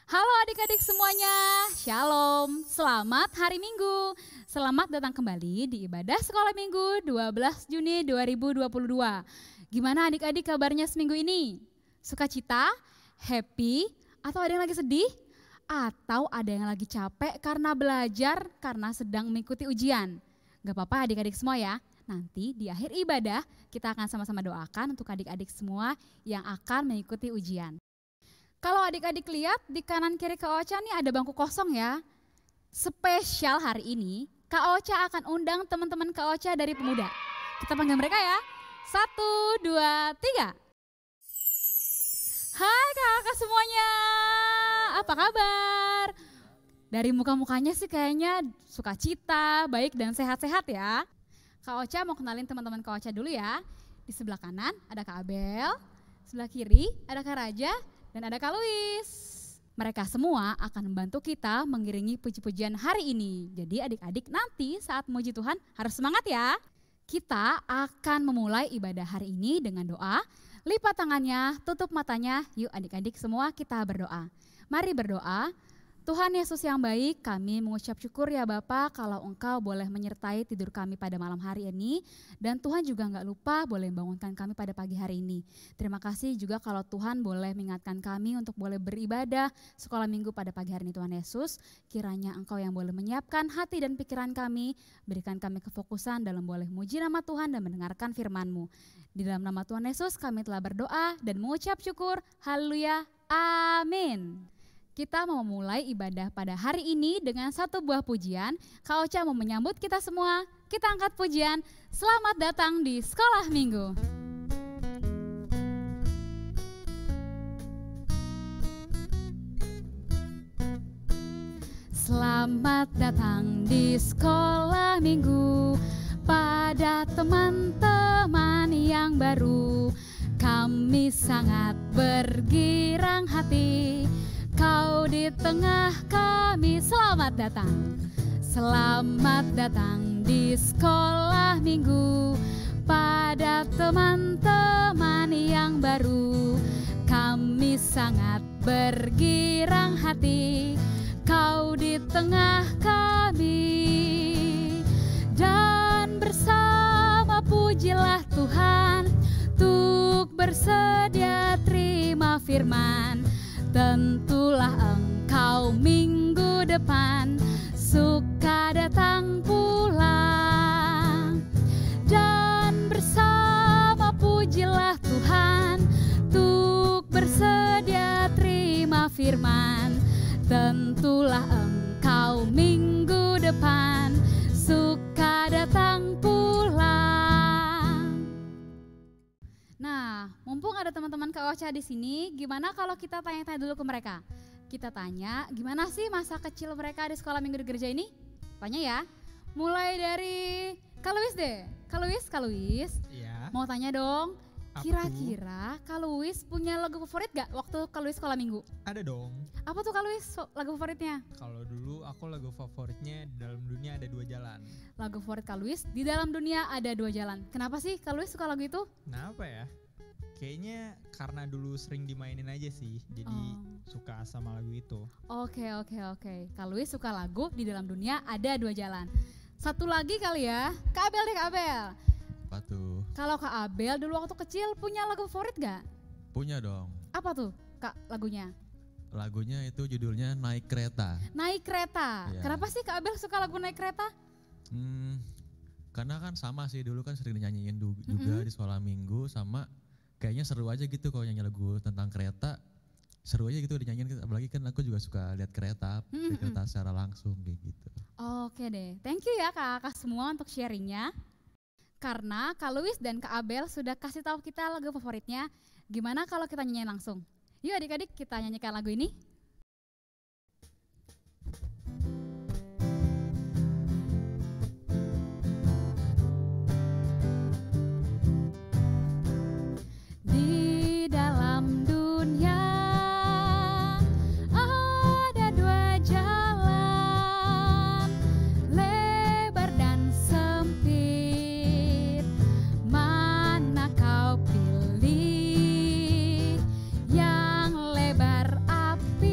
Halo adik-adik semuanya, Shalom, selamat hari Minggu. Selamat datang kembali di ibadah sekolah Minggu 12 Juni 2022. Gimana adik-adik kabarnya seminggu ini? Sukacita, happy, atau ada yang lagi sedih? Atau ada yang lagi capek karena belajar, karena sedang mengikuti ujian? Gak apa-apa adik-adik semua ya, nanti di akhir ibadah kita akan sama-sama doakan untuk adik-adik semua yang akan mengikuti ujian. Kalau adik-adik lihat di kanan kiri Kak Ocha nih ada bangku kosong ya. Spesial hari ini Kak Ocha akan undang teman-teman Kak Ocha dari pemuda. Kita panggil mereka ya. 1, 2, 3. Hai kakak semuanya, apa kabar? Dari muka-mukanya sih kayaknya sukacita, baik dan sehat-sehat ya. Kak Ocha mau kenalin teman-teman Kak Ocha dulu ya. Di sebelah kanan ada Kak Abel, sebelah kiri ada Kak Raja, dan ada Kak Luis. Mereka semua akan membantu kita mengiringi puji-pujian hari ini. Jadi adik-adik nanti saat memuji Tuhan harus semangat ya. Kita akan memulai ibadah hari ini dengan doa. Lipat tangannya, tutup matanya. Yuk adik-adik semua kita berdoa. Mari berdoa. Tuhan Yesus yang baik, kami mengucap syukur ya Bapa kalau Engkau boleh menyertai tidur kami pada malam hari ini. Dan Tuhan juga gak lupa boleh membangunkan kami pada pagi hari ini. Terima kasih juga kalau Tuhan boleh mengingatkan kami untuk boleh beribadah sekolah minggu pada pagi hari ini Tuhan Yesus. Kiranya Engkau yang boleh menyiapkan hati dan pikiran kami, berikan kami kefokusan dalam boleh memuji nama Tuhan dan mendengarkan firman-Mu. Di dalam nama Tuhan Yesus kami telah berdoa dan mengucap syukur. Haleluya, amin. Kita mau memulai ibadah pada hari ini dengan satu buah pujian. Kak Ocha mau menyambut kita semua. Kita angkat pujian. Selamat datang di Sekolah Minggu. Selamat datang di Sekolah Minggu. Pada teman-teman yang baru, kami sangat bergirang hati. Kau di tengah kami, selamat datang. Selamat datang di Sekolah Minggu. Pada teman-teman yang baru, kami sangat bergirang hati. Kau di tengah kami. Dan bersama pujilah Tuhan, untuk bersedia terima firman. Tentulah engkau minggu depan suka datang pulang. Dan bersama pujilah Tuhan, untuk bersedia terima firman. Tentulah engkau minggu depan suka datang pulang. Nah, mumpung ada teman-teman Kak Ocha di sini, gimana kalau kita tanya-tanya dulu ke mereka? Kita tanya, gimana sih masa kecil mereka di sekolah minggu di gereja ini? Tanya ya. Mulai dari Kak Luis deh. Kak Luis. Iya. Mau tanya dong, Apa kira-kira Kak Luis punya lagu favorit gak waktu Kak Luis sekolah minggu? Ada dong. Apa tuh Kak Luis lagu favoritnya? Kalau dulu aku lagu favoritnya Di Dalam Dunia Ada Dua Jalan. Lagu favorit Kak Luis, Di Dalam Dunia Ada Dua Jalan. Kenapa sih Kak Luis suka lagu itu? Kenapa ya? Kayaknya karena dulu sering dimainin aja sih, jadi suka sama lagu itu. Oke. Kak Luis suka lagu Di Dalam Dunia Ada Dua Jalan. Satu lagi kali ya, Kak Abel deh Kak Abel. Apa tuh? Kalau Kak Abel dulu waktu kecil punya lagu favorit gak? Punya dong. Apa tuh Kak lagunya? Lagunya itu judulnya Naik Kereta. Naik Kereta. Iya. Kenapa sih Kak Abel suka lagu Naik Kereta? Karena kan sama sih, dulu kan sering dinyanyiin juga di sekolah minggu, sama kayaknya seru aja gitu kalau nyanyi lagu tentang kereta. Seru aja gitu dinyanyiin, apalagi kan aku juga suka lihat kereta, kereta secara langsung kayak gitu. Oke deh, thank you ya kakak semua untuk sharingnya. Karena Kak Luis dan Kak Abel sudah kasih tahu kita lagu favoritnya, gimana kalau kita nyanyiin langsung? Yuk adik-adik kita nyanyikan lagu ini. Di dalam dunia ada dua jalan, lebar dan sempit. Mana kau pilih? Yang lebar api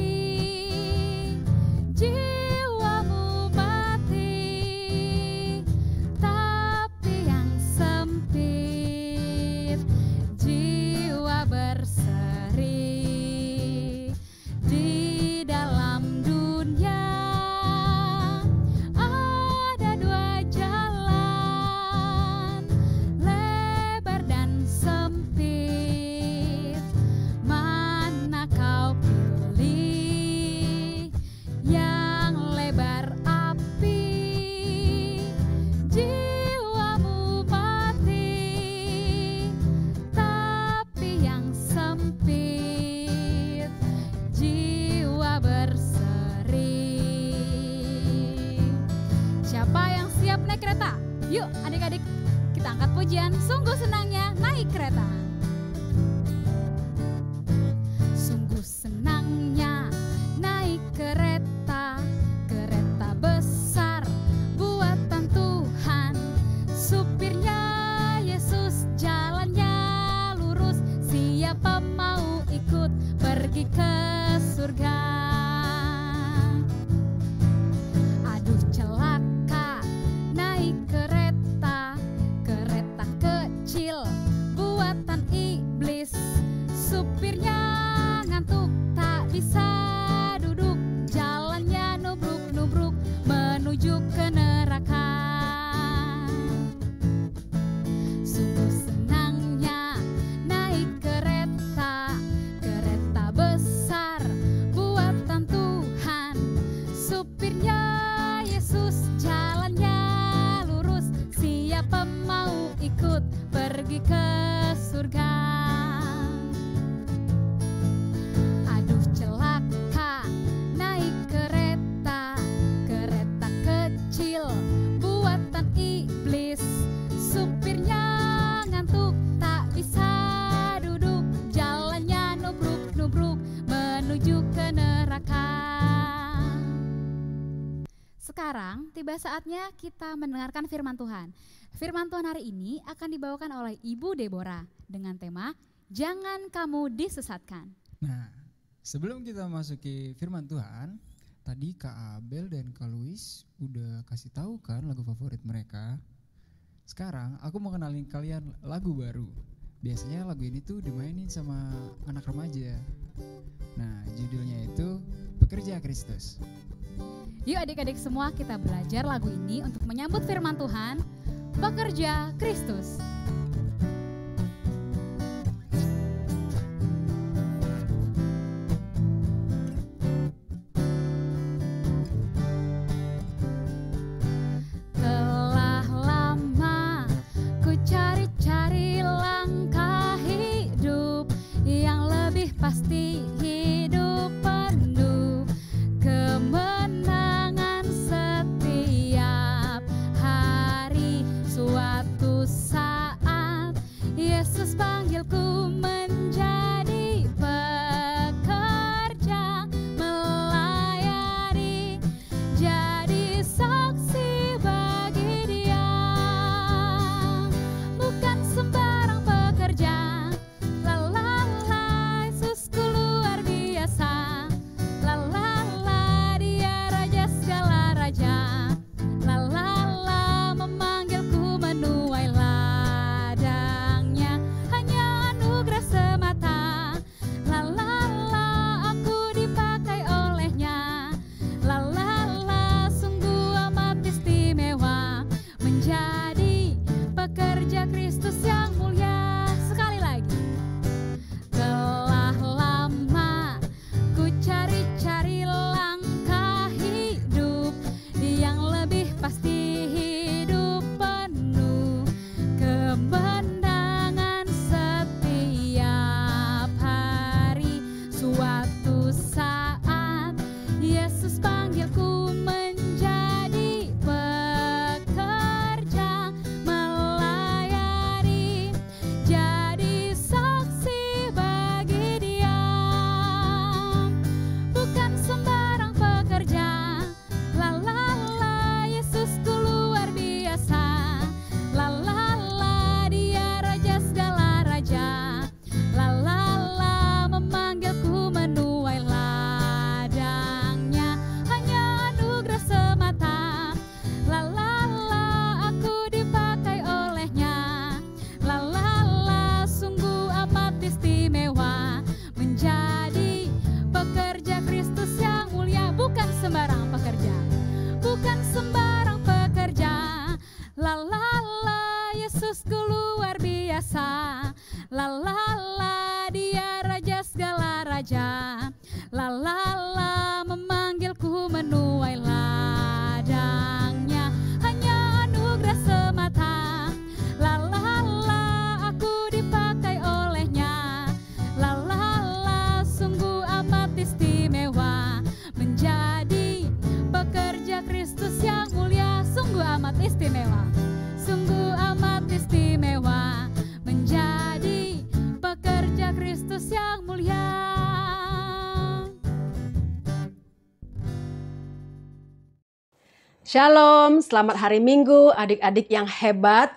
Yuk adik-adik kita angkat pujian, sungguh senangnya naik kereta. Sungguh senangnya naik kereta, kereta besar buatan Tuhan. Supirnya Yesus, jalannya lurus, siapa mau ikut pergi ke surga. Aduh celaka naik kereta, kereta kecil buatan iblis. Supirnya ngantuk tak bisa duduk, jalannya nubruk-nubruk menuju ke neraka. Sungguh senangnya naik kereta, kereta besar buatan Tuhan. Supirnya Yesus, jalannya lurus, siapa mau ikut pergi ke surga. Aduh celaka naik kereta, kereta kecil buatan iblis. Supirnya ngantuk tak bisa duduk, jalannya nubruk-nubruk menuju ke neraka. Sekarang tiba saatnya kita mendengarkan firman Tuhan. Firman Tuhan hari ini akan dibawakan oleh Ibu Deborah dengan tema Jangan Kamu Disesatkan. Nah, sebelum kita masuki firman Tuhan, tadi Kak Abel dan Kak Luis udah kasih tahu kan lagu favorit mereka. Sekarang aku mau kenalin kalian lagu baru. Biasanya lagu ini tuh dimainin sama anak remaja. Nah, judulnya itu Pekerja Kristus. Yuk adik-adik semua kita belajar lagu ini untuk menyambut firman Tuhan, Pekerja Kristus. Telah lama ku cari-cari langkah hidup yang lebih pasti, hidup penuh kemenangan setiap hari. Suatu saat Yesus panggilku menjadi pekerja, melayani, jadi saksi bagi Dia. Bukan sembarang pekerja, lalala, Yesusku luar biasa. Lalala, Dia raja segala raja. Lalala, memanggilku menuai ladangnya, hanya anugerah semata. Lalala, aku dipakai olehnya. Lalala, sungguh amat istimewa menjadi pekerja Kristus yang mulia. Sekali lagi. Telah lama ku cari-cari langkah hidup yang lebih pasti, hidup penuh kemenangan setiap hari. Suatu saat Yesus panggilku menjadi pekerja, melayani, jadi saksi bagi Dia. Bukan sembarang pekerja, lalala, Yesusku luar biasa. Lalala, Dia raja segala raja. Lalala, memanggilku menuai ladangnya, hanya anugerah semata. Lalala, aku dipakai olehnya. Lalala, sungguh amat istimewa menjadi pekerja Kristus yang mulia. Bukan sembarang pekerja, bukan sembarang pekerja. Lalala, Yesusku luar biasa. Lalala, Dia raja segala raja. Lalala, memanggilku menuai ladangnya, hanya anugerah semata. Lalala, aku dipakai olehnya. Lalala, sungguh amat istimewa menjadi pekerja Kristus yang mulia. Sungguh amat istimewa. Shalom, selamat hari Minggu adik-adik yang hebat.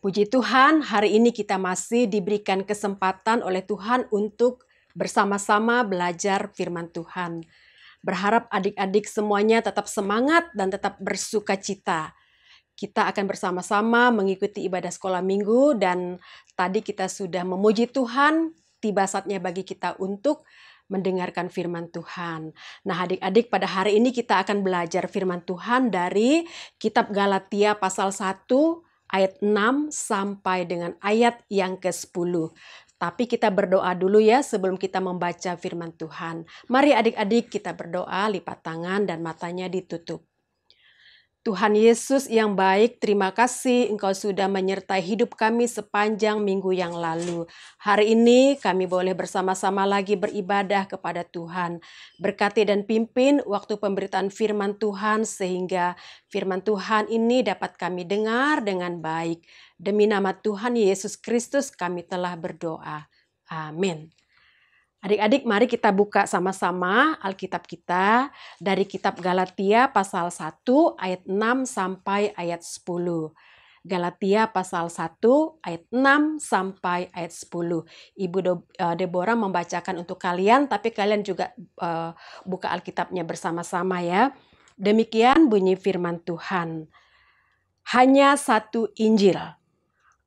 Puji Tuhan, hari ini kita masih diberikan kesempatan oleh Tuhan untuk bersama-sama belajar firman Tuhan. Berharap adik-adik semuanya tetap semangat dan tetap bersuka cita. Kita akan bersama-sama mengikuti ibadah sekolah minggu dan tadi kita sudah memuji Tuhan, tiba saatnya bagi kita untuk mendengarkan firman Tuhan. Nah, adik-adik, pada hari ini kita akan belajar firman Tuhan dari kitab Galatia pasal 1 ayat 6 sampai dengan ayat yang ke-10. Tapi kita berdoa dulu ya sebelum kita membaca firman Tuhan. Mari adik-adik kita berdoa, lipat tangan dan matanya ditutup. Tuhan Yesus yang baik, terima kasih Engkau sudah menyertai hidup kami sepanjang minggu yang lalu. Hari ini kami boleh bersama-sama lagi beribadah kepada Tuhan. Berkati dan pimpin waktu pemberitaan firman Tuhan sehingga firman Tuhan ini dapat kami dengar dengan baik. Demi nama Tuhan Yesus Kristus kami telah berdoa. Amin. Adik-adik, mari kita buka sama-sama Alkitab kita dari kitab Galatia pasal 1 ayat 6 sampai ayat 10. Galatia pasal 1 ayat 6 sampai ayat 10. Ibu Deborah membacakan untuk kalian, tapi kalian juga buka Alkitabnya bersama-sama ya. Demikian bunyi firman Tuhan. Hanya satu Injil.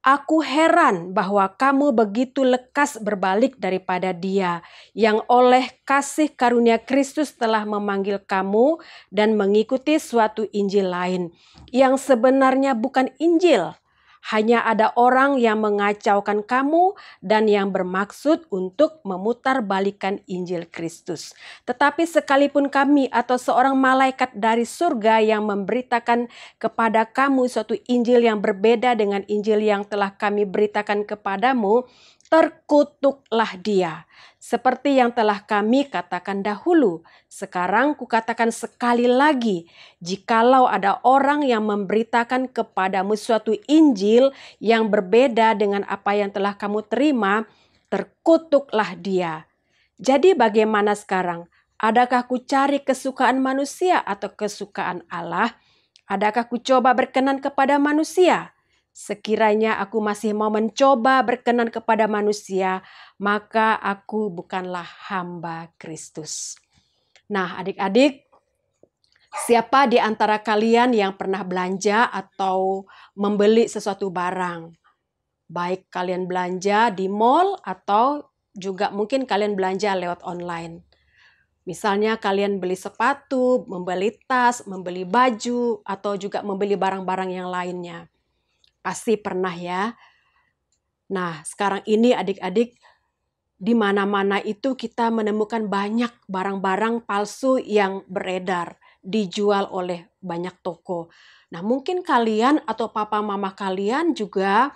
Aku heran bahwa kamu begitu lekas berbalik daripada Dia yang oleh kasih karunia Kristus telah memanggil kamu dan mengikuti suatu Injil lain yang sebenarnya bukan Injil. Hanya ada orang yang mengacaukan kamu dan yang bermaksud untuk memutarbalikkan Injil Kristus. Tetapi sekalipun kami atau seorang malaikat dari surga yang memberitakan kepada kamu suatu Injil yang berbeda dengan Injil yang telah kami beritakan kepadamu, terkutuklah dia. Seperti yang telah kami katakan dahulu, sekarang kukatakan sekali lagi, jikalau ada orang yang memberitakan kepadamu suatu Injil yang berbeda dengan apa yang telah kamu terima, terkutuklah dia. Jadi bagaimana sekarang? Adakah ku cari kesukaan manusia atau kesukaan Allah? Adakah ku coba berkenan kepada manusia? Sekiranya aku masih mau mencoba berkenan kepada manusia, maka aku bukanlah hamba Kristus. Nah, adik-adik, siapa di antara kalian yang pernah belanja atau membeli sesuatu barang? Baik kalian belanja di mall atau juga mungkin kalian belanja lewat online. Misalnya kalian beli sepatu, membeli tas, membeli baju, atau juga membeli barang-barang yang lainnya. Pasti pernah ya. Nah, sekarang ini adik-adik, di mana-mana itu kita menemukan banyak barang-barang palsu yang beredar, dijual oleh banyak toko. Nah, mungkin kalian atau papa mama kalian juga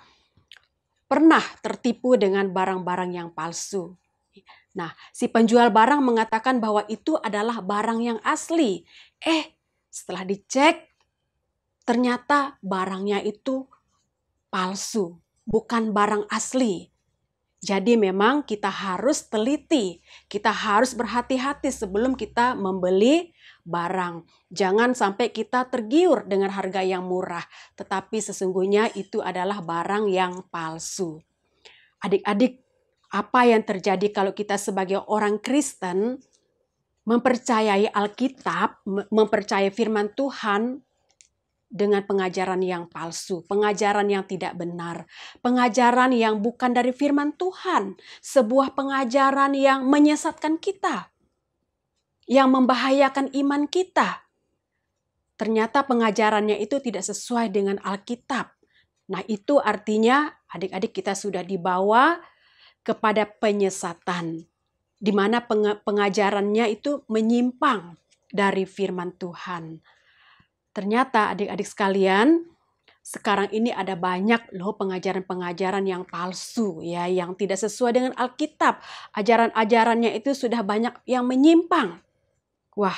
pernah tertipu dengan barang-barang yang palsu. Nah, si penjual barang mengatakan bahwa itu adalah barang yang asli. Setelah dicek, ternyata barangnya itu palsu, bukan barang asli. Jadi memang kita harus teliti, kita harus berhati-hati sebelum kita membeli barang. Jangan sampai kita tergiur dengan harga yang murah, tetapi sesungguhnya itu adalah barang yang palsu. Adik-adik, apa yang terjadi kalau kita sebagai orang Kristen mempercayai Alkitab, mempercayai firman Tuhan, dengan pengajaran yang palsu, pengajaran yang tidak benar, pengajaran yang bukan dari firman Tuhan, sebuah pengajaran yang menyesatkan kita, yang membahayakan iman kita. Ternyata pengajarannya itu tidak sesuai dengan Alkitab. Nah, itu artinya adik-adik kita sudah dibawa kepada penyesatan, di mana pengajarannya itu menyimpang dari firman Tuhan. Ternyata adik-adik sekalian, sekarang ini ada banyak loh pengajaran-pengajaran yang palsu ya, yang tidak sesuai dengan Alkitab. Ajaran-ajarannya itu sudah banyak yang menyimpang. Wah,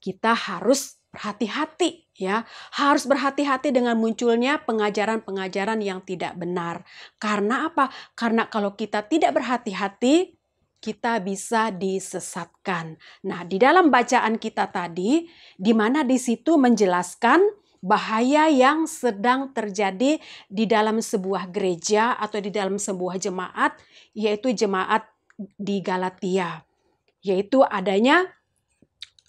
kita harus berhati-hati ya, harus berhati-hati dengan munculnya pengajaran-pengajaran yang tidak benar. Karena apa? Karena kalau kita tidak berhati-hati, kita bisa disesatkan. Nah, di dalam bacaan kita tadi, di mana di situ menjelaskan bahaya yang sedang terjadi di dalam sebuah gereja atau di dalam sebuah jemaat, yaitu jemaat di Galatia, yaitu adanya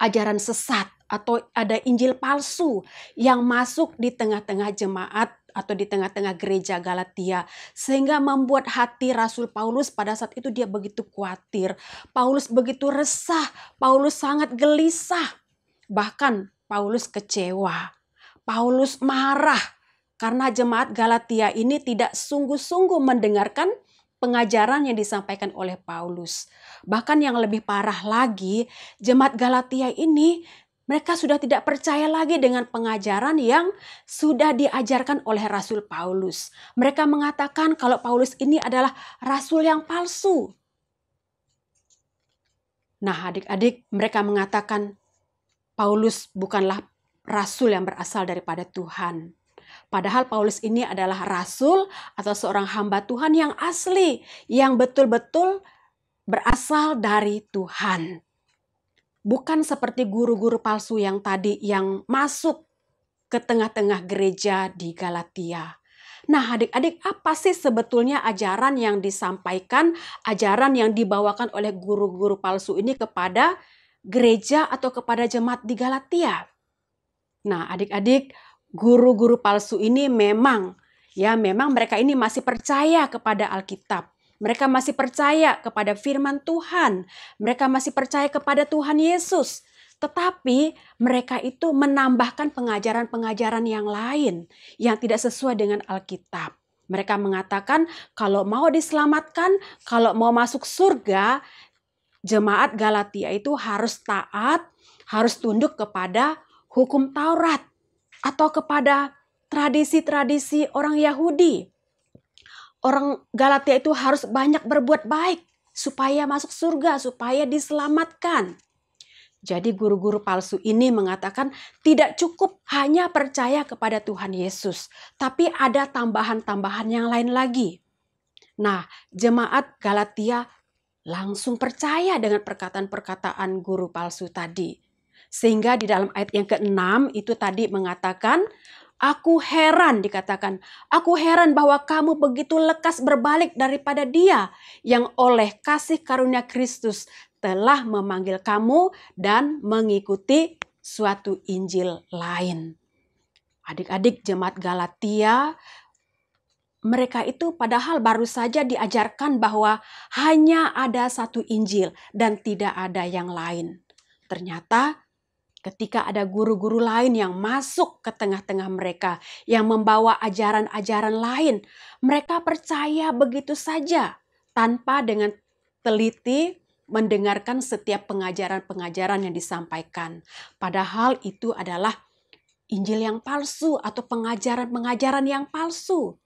ajaran sesat atau ada Injil palsu yang masuk di tengah-tengah jemaat atau di tengah-tengah gereja Galatia, sehingga membuat hati Rasul Paulus pada saat itu dia begitu khawatir. Paulus begitu resah, Paulus sangat gelisah, bahkan Paulus kecewa, Paulus marah karena jemaat Galatia ini tidak sungguh-sungguh mendengarkan pengajaran yang disampaikan oleh Paulus. Bahkan yang lebih parah lagi, jemaat Galatia ini mereka sudah tidak percaya lagi dengan pengajaran yang sudah diajarkan oleh Rasul Paulus. Mereka mengatakan kalau Paulus ini adalah rasul yang palsu. Nah, adik-adik, mereka mengatakan Paulus bukanlah rasul yang berasal daripada Tuhan. Padahal Paulus ini adalah rasul atau seorang hamba Tuhan yang asli, yang betul-betul berasal dari Tuhan. Bukan seperti guru-guru palsu yang tadi yang masuk ke tengah-tengah gereja di Galatia. Nah, adik-adik, apa sih sebetulnya ajaran yang disampaikan, ajaran yang dibawakan oleh guru-guru palsu ini kepada gereja atau kepada jemaat di Galatia? Nah, adik-adik, guru-guru palsu ini memang mereka ini masih percaya kepada Alkitab. Mereka masih percaya kepada firman Tuhan. Mereka masih percaya kepada Tuhan Yesus. Tetapi mereka itu menambahkan pengajaran-pengajaran yang lain yang tidak sesuai dengan Alkitab. Mereka mengatakan kalau mau diselamatkan, kalau mau masuk surga, jemaat Galatia itu harus taat, harus tunduk kepada hukum Taurat atau kepada tradisi-tradisi orang Yahudi. Orang Galatia itu harus banyak berbuat baik supaya masuk surga, supaya diselamatkan. Jadi guru-guru palsu ini mengatakan tidak cukup hanya percaya kepada Tuhan Yesus, tapi ada tambahan-tambahan yang lain lagi. Nah, jemaat Galatia langsung percaya dengan perkataan-perkataan guru palsu tadi. Sehingga di dalam ayat yang ke-6 itu tadi mengatakan, aku heran, dikatakan, aku heran bahwa kamu begitu lekas berbalik daripada Dia yang oleh kasih karunia Kristus telah memanggil kamu dan mengikuti suatu Injil lain. Adik-adik jemaat Galatia, mereka itu padahal baru saja diajarkan bahwa hanya ada satu Injil dan tidak ada yang lain. Ternyata ketika ada guru-guru lain yang masuk ke tengah-tengah mereka, yang membawa ajaran-ajaran lain, mereka percaya begitu saja tanpa dengan teliti mendengarkan setiap pengajaran-pengajaran yang disampaikan. Padahal itu adalah Injil yang palsu atau pengajaran-pengajaran yang palsu.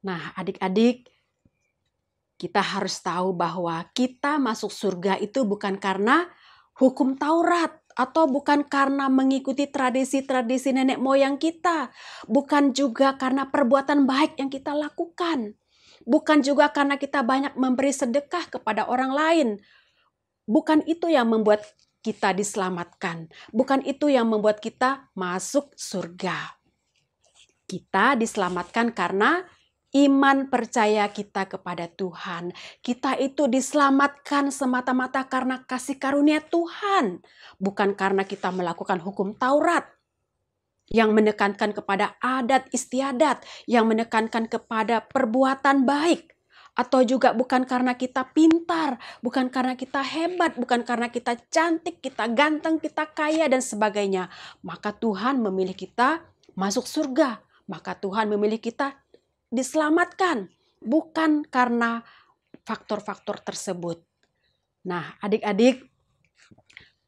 Nah, adik-adik, kita harus tahu bahwa kita masuk surga itu bukan karena hukum Taurat, atau bukan karena mengikuti tradisi-tradisi nenek moyang kita. Bukan juga karena perbuatan baik yang kita lakukan. Bukan juga karena kita banyak memberi sedekah kepada orang lain. Bukan itu yang membuat kita diselamatkan. Bukan itu yang membuat kita masuk surga. Kita diselamatkan karena iman percaya kita kepada Tuhan. Kita itu diselamatkan semata-mata karena kasih karunia Tuhan. Bukan karena kita melakukan hukum Taurat yang menekankan kepada adat istiadat, yang menekankan kepada perbuatan baik. Atau juga bukan karena kita pintar, bukan karena kita hebat, bukan karena kita cantik, kita ganteng, kita kaya dan sebagainya. Maka Tuhan memilih kita masuk surga. Maka Tuhan memilih kita diselamatkan, bukan karena faktor-faktor tersebut. Nah, adik-adik,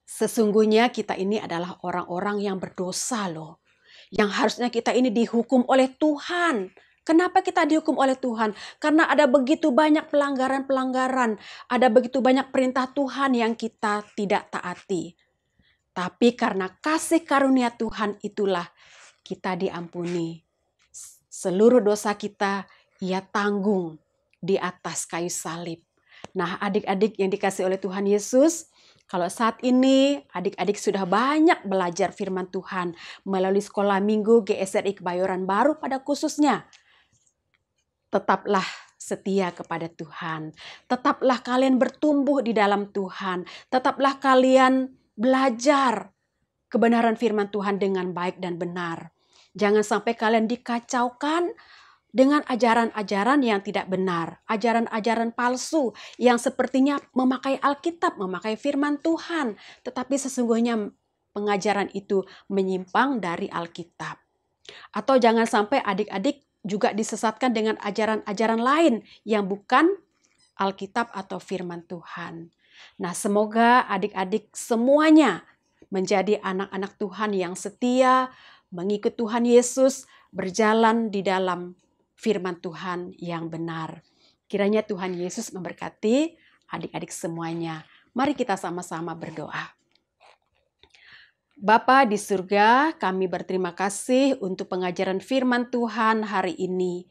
sesungguhnya kita ini adalah orang-orang yang berdosa loh. Yang harusnya kita ini dihukum oleh Tuhan. Kenapa kita dihukum oleh Tuhan? Karena ada begitu banyak pelanggaran-pelanggaran, ada begitu banyak perintah Tuhan yang kita tidak taati. Tapi karena kasih karunia Tuhan itulah kita diampuni. Seluruh dosa kita Ia tanggung di atas kayu salib. Nah, adik-adik yang dikasih oleh Tuhan Yesus, kalau saat ini adik-adik sudah banyak belajar firman Tuhan melalui sekolah minggu GSRI Kebayoran Baru pada khususnya, tetaplah setia kepada Tuhan. Tetaplah kalian bertumbuh di dalam Tuhan. Tetaplah kalian belajar kebenaran firman Tuhan dengan baik dan benar. Jangan sampai kalian dikacaukan dengan ajaran-ajaran yang tidak benar, ajaran-ajaran palsu yang sepertinya memakai Alkitab, memakai firman Tuhan, tetapi sesungguhnya pengajaran itu menyimpang dari Alkitab. Atau jangan sampai adik-adik juga disesatkan dengan ajaran-ajaran lain yang bukan Alkitab atau firman Tuhan. Nah, semoga adik-adik semuanya menjadi anak-anak Tuhan yang setia, mengikut Tuhan Yesus, berjalan di dalam firman Tuhan yang benar. Kiranya Tuhan Yesus memberkati adik-adik semuanya. Mari kita sama-sama berdoa. Bapa di surga, kami berterima kasih untuk pengajaran firman Tuhan hari ini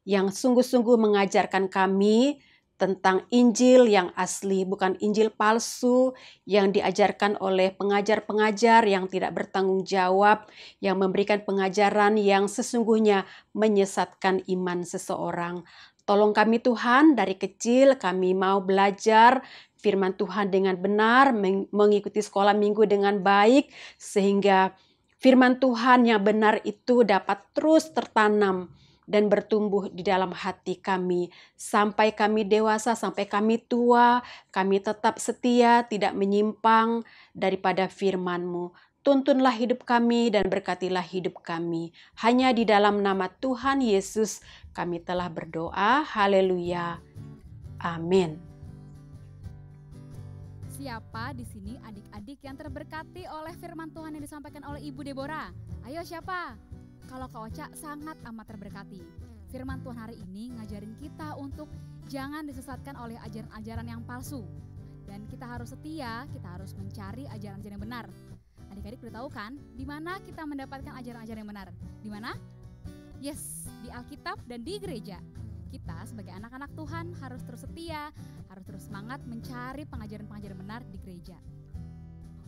yang sungguh-sungguh mengajarkan kami tentang Injil yang asli, bukan Injil palsu yang diajarkan oleh pengajar-pengajar yang tidak bertanggung jawab, yang memberikan pengajaran yang sesungguhnya menyesatkan iman seseorang. Tolong kami Tuhan, dari kecil kami mau belajar firman Tuhan dengan benar, mengikuti sekolah minggu dengan baik, sehingga firman Tuhan yang benar itu dapat terus tertanam dan bertumbuh di dalam hati kami. Sampai kami dewasa, sampai kami tua, kami tetap setia, tidak menyimpang daripada firman-Mu. Tuntunlah hidup kami dan berkatilah hidup kami. Hanya di dalam nama Tuhan Yesus kami telah berdoa. Haleluya. Amin. Siapa di sini adik-adik yang terberkati oleh firman Tuhan yang disampaikan oleh Ibu Deborah? Ayo siapa? Kalau Kak Ocha sangat amat terberkati. Firman Tuhan hari ini ngajarin kita untuk jangan disesatkan oleh ajaran-ajaran yang palsu. Dan kita harus setia, kita harus mencari ajaran-ajaran yang benar. Adik-adik udah tahu kan di mana kita mendapatkan ajaran-ajaran yang benar? Di mana? Yes, di Alkitab dan di gereja. Kita sebagai anak-anak Tuhan harus terus setia, harus terus semangat mencari pengajaran-pengajaran benar di gereja.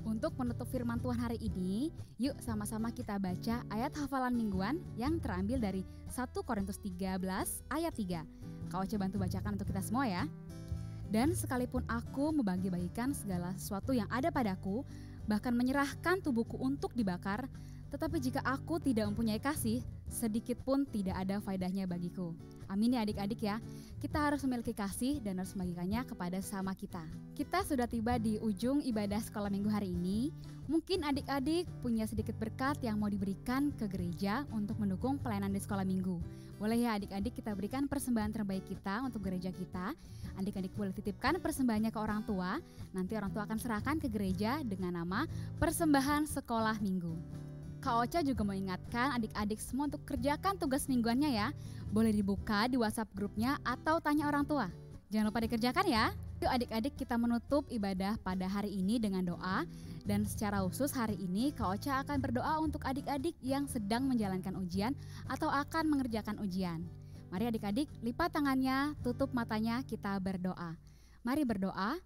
Untuk menutup firman Tuhan hari ini, yuk sama-sama kita baca ayat hafalan mingguan yang terambil dari 1 Korintus 13 ayat 3. Kak Ocha bantu bacakan untuk kita semua ya. Dan sekalipun aku membagi-bagikan segala sesuatu yang ada padaku, bahkan menyerahkan tubuhku untuk dibakar, tetapi jika aku tidak mempunyai kasih, sedikit pun tidak ada faedahnya bagiku. Amin ya adik-adik ya. Kita harus memiliki kasih dan harus membagikannya kepada sesama kita. Kita sudah tiba di ujung ibadah sekolah minggu hari ini. Mungkin adik-adik punya sedikit berkat yang mau diberikan ke gereja untuk mendukung pelayanan di sekolah minggu. Boleh ya adik-adik kita berikan persembahan terbaik kita untuk gereja kita. Adik-adik boleh titipkan persembahannya ke orang tua. Nanti orang tua akan serahkan ke gereja dengan nama persembahan sekolah minggu. Kak Ocha juga mau ingatkan adik-adik semua untuk kerjakan tugas mingguannya ya. Boleh dibuka di WhatsApp grupnya atau tanya orang tua. Jangan lupa dikerjakan ya. Yuk adik-adik kita menutup ibadah pada hari ini dengan doa. Dan secara khusus hari ini Kak Ocha akan berdoa untuk adik-adik yang sedang menjalankan ujian atau akan mengerjakan ujian. Mari adik-adik lipat tangannya, tutup matanya, kita berdoa. Mari berdoa.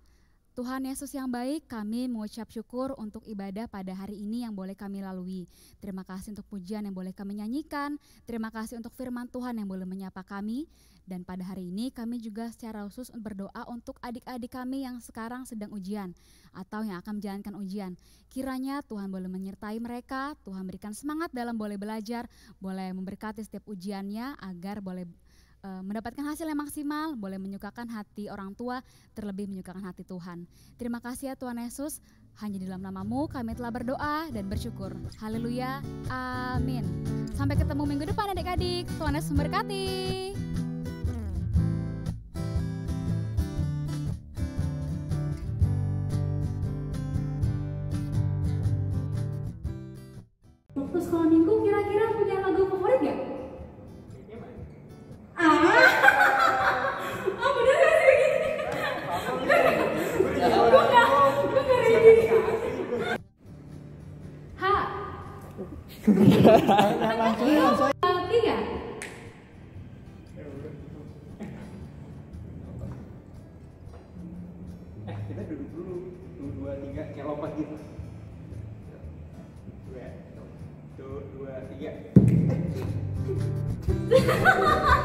Tuhan Yesus yang baik, kami mengucap syukur untuk ibadah pada hari ini yang boleh kami lalui. Terima kasih untuk pujian yang boleh kami nyanyikan. Terima kasih untuk firman Tuhan yang boleh menyapa kami. Dan pada hari ini kami juga secara khusus berdoa untuk adik-adik kami yang sekarang sedang ujian atau yang akan menjalankan ujian. Kiranya Tuhan boleh menyertai mereka, Tuhan berikan semangat dalam boleh belajar, boleh memberkati setiap ujiannya agar boleh mendapatkan hasil yang maksimal, boleh menyukakan hati orang tua, terlebih menyukakan hati Tuhan. Terima kasih ya Tuhan Yesus, hanya di dalam nama-Mu kami telah berdoa dan bersyukur. Haleluya, amin. Sampai ketemu minggu depan adik-adik, Tuhan Yesus memberkati. Waktu sekolah minggu kira-kira punya lagu favorit gak? Tiga. gitu. 2, 3.